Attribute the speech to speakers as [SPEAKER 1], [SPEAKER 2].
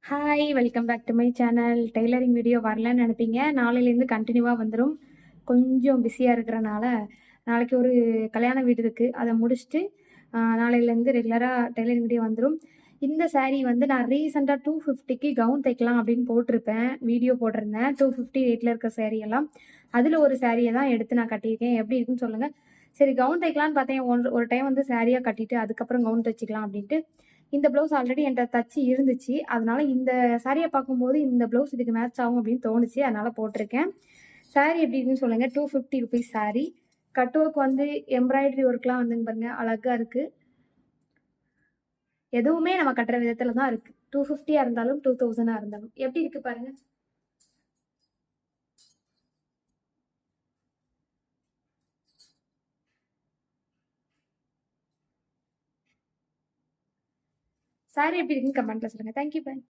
[SPEAKER 1] Hi welcome back to my channel. Tailoring video வரலன்னு நினைப்பீங்க. நாளையிலேருந்து கண்டினியூவாக வந்துடும். கொஞ்சம் பிஸியாக இருக்கிறனால நாளைக்கு ஒரு கல்யாண வீடு இருக்குது, அதை முடிச்சுட்டு நாளையிலேருந்து ரெகுலராக டெய்லரிங் வீடியோ வந்துடும். இந்த saree வந்து நான் ரீசெண்டாக 250க்கு கவுன் தைக்கலாம் அப்படின்னு போட்டிருப்பேன், வீடியோ போட்டிருந்தேன். 250 ரேட்டில் இருக்க saree எல்லாம் அதில் ஒரு சாரியை தான் எடுத்து நான் கட்டியிருக்கேன். எப்படி இருக்குன்னு சொல்லுங்கள். சரி, கவுன் தைக்கலான்னு பார்த்தேன். ஒரு டைம் வந்து சாரியாக கட்டிட்டு அதுக்கப்புறம் கவுன் தைச்சிக்கலாம் அப்படின்ட்டு. இந்த ப்ளவுஸ் ஆல்ரெடி என்கிட்ட தச்சு இருந்துச்சு, அதனால இந்த சாரியை பார்க்கும்போது இந்த ப்ளவுஸ் இதுக்கு மேட்ச் ஆகும் அப்படின்னு தோணுச்சு, அதனால போட்டிருக்கேன். சாரி எப்படி இருக்குன்னு சொல்லுங்க. 250 ருபீஸ் சாரி. கட் ஒர்க் வந்து எம்ப்ராய்டரி ஒர்க்லாம் வந்துங்க பாருங்க, அழகா இருக்கு. எதுவுமே நம்ம கட்டுற விதத்துல தான் இருக்கு. 250 இருந்தாலும் 2000 இருந்தாலும் எப்படி இருக்கு பாருங்க. சாரி எப்படி இருக்குன்னு கமெண்ட்ல சொல்லுங்க. தேங்க்யூ, பாய்.